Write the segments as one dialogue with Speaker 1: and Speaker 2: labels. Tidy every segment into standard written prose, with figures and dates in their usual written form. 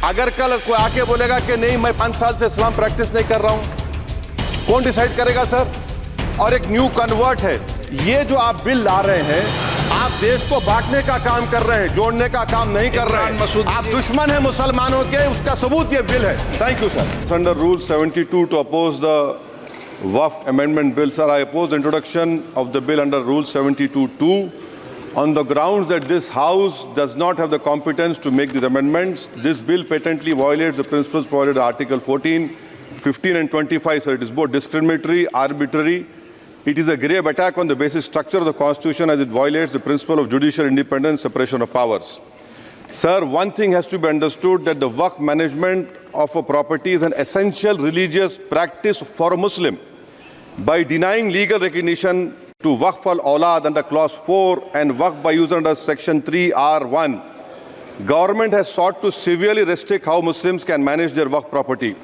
Speaker 1: अगर कल कोई आके बोलेगा कि नहीं मैं 5 साल से इस्लाम प्रैक्टिस नहीं कर रहा हूं, कौन डिसाइड करेगा सर? और एक न्यू कन्वर्ट है। ये जो आप बिल ला रहे हैं, आप देश को बांटने का काम कर रहे हैं, जोड़ने का काम नहीं कर रहे हैं। आप दुश्मन हैं मुसलमानों के, उसका सबूत ये बिल है। Thank you sir. Under rule 72 to oppose the Waqf amendment bill, sir, I oppose the introduction of the bill under Rule 72(2) on the grounds that this House does not have the competence to make these amendments. This bill patently violates the principles provided in Article 14, 15 and 25, sir. It is both discriminatory, arbitrary. It is a grave attack on the basic structure of the Constitution as it violates the principle of judicial independence, separation of powers. Sir, one thing has to be understood, that the Waqf management of a property is an essential religious practice for a Muslim. By denying legal recognition to Waqf al-Awlad under Clause 4 and Waqf by user under Section 3(r)(1), government has sought to severely restrict how Muslims can manage their Waqf property.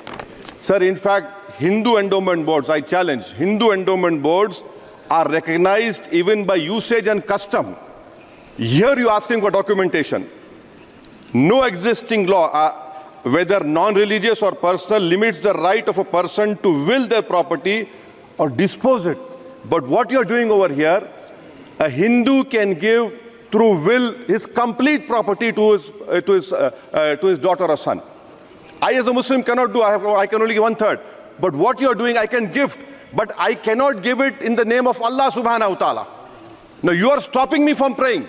Speaker 1: Sir, in fact, Hindu endowment boards, I challenge, Hindu endowment boards are recognized even by usage and custom. Here you are asking for documentation. No existing law, whether non-religious or personal, limits the right of a person to will their property or dispose it. But what you are doing over here, a Hindu can give through will his complete property to his daughter or son. I as a Muslim cannot do, I can only give 1/3. But what you are doing, I can gift, but I cannot give it in the name of Allah subhanahu wa ta'ala. Now you are stopping me from praying.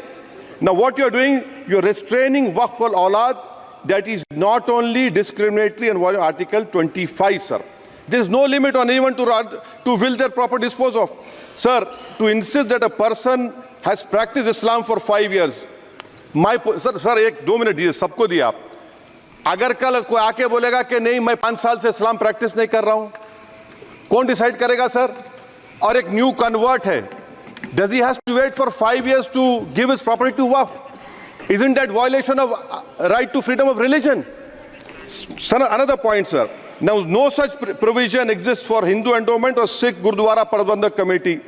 Speaker 1: Now what you are doing, you are restraining Waqf al-Awlad. That is not only discriminatory and violating Article 25, sir. There is no limit on anyone to will their property dispose of. Sir, to insist that a person has practiced Islam for 5 years, sir, एक 2 minute दिए, सबको दिया आप। अगर कल कोई आके बोलेगा कि नहीं मैं 5 साल से इस्लाम प्रैक्टिस नहीं कर रहा हूं, कौन डिसाइड करेगा सर? और एक न्यू कन्वर्ट है, does he has to wait for 5 years to give his property to Waqf? Isn't that violation of right to freedom of religion? Sir, another point, sir. Now, no such provision exists for Hindu endowment or Sikh Gurdwara Prabandhak Committee.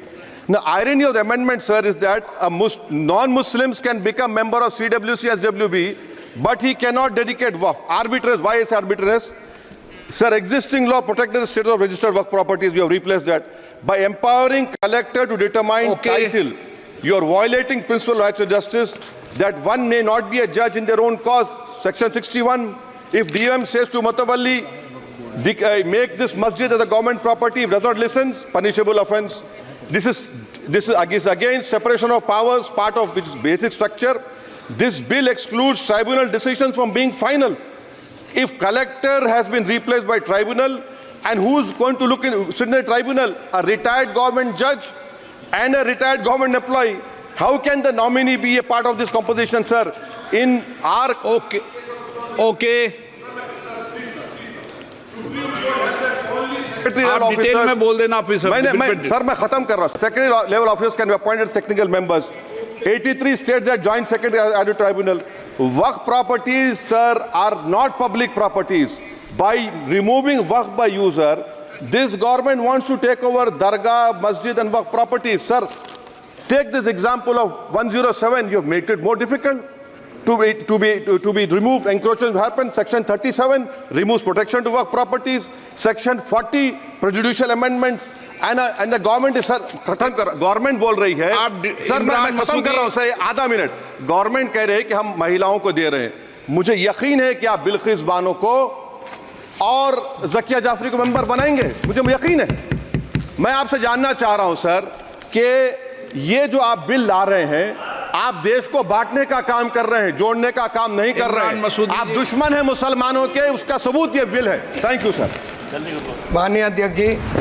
Speaker 1: Now, irony of the amendment, sir, is that non-Muslims can become member of CWC, SWB, but he cannot dedicate Waqf. Arbitrariness. Why is arbitrariness? Sir, existing law protects the status of registered Waqf properties. You have replaced that. By empowering collector to determine title, you are violating principle of rights of justice, that one may not be a judge in their own cause. Section 61. If DOM says to Mutawalli, make this masjid as a government property, if does not listen, punishable offense. This is against separation of powers, part of which is basic structure. This bill excludes tribunal decisions from being final. If collector has been replaced by tribunal, and who's going to sit in the tribunal? A retired government judge and a retired government employee. How can the nominee be a part of this composition, sir? In our
Speaker 2: okay. आप detail में बोल देना officer.
Speaker 1: Sir मैं खत्म कर रहा हूं। Secondary level officers can be appointed technical members. 83 states that joint secretary added tribunal. Waqf properties, sir, are not public properties. By removing Waqf by user, this government wants to take over Dargah, Masjid and Waqf properties. Sir, take this example of 107. You have made it more difficult to be removed. Encroachment happen. Section 37 removes protection to Waqf properties. Section 40 prejudicial amendments. And the government is, sir, खत्म कर, government बोल रही है, sir मैं खत्म कर रहा हूं सर, आधा मिनट। गवर्नमेंट कह रहे हैं कि हम महिलाओं को दे रहे हैं। मुझे यकीन है कि आप बिल्किस बानो को और ज़किया जाफरी को मेंबर बनाएंगे, मुझे यकीन है। मैं आपसे जानना चाह रहा हूं सर कि ये जो आप बिल ला रहे हैं, आप देश को बांटने का काम कर रहे हैं, जोड़ने का काम नहीं कर रहे हैं। आप दुश्मन हैं मुसलमानों के, उसका सबूत ये बिल है। Thank you sir.
Speaker 3: माननीय अध्यक्ष जी।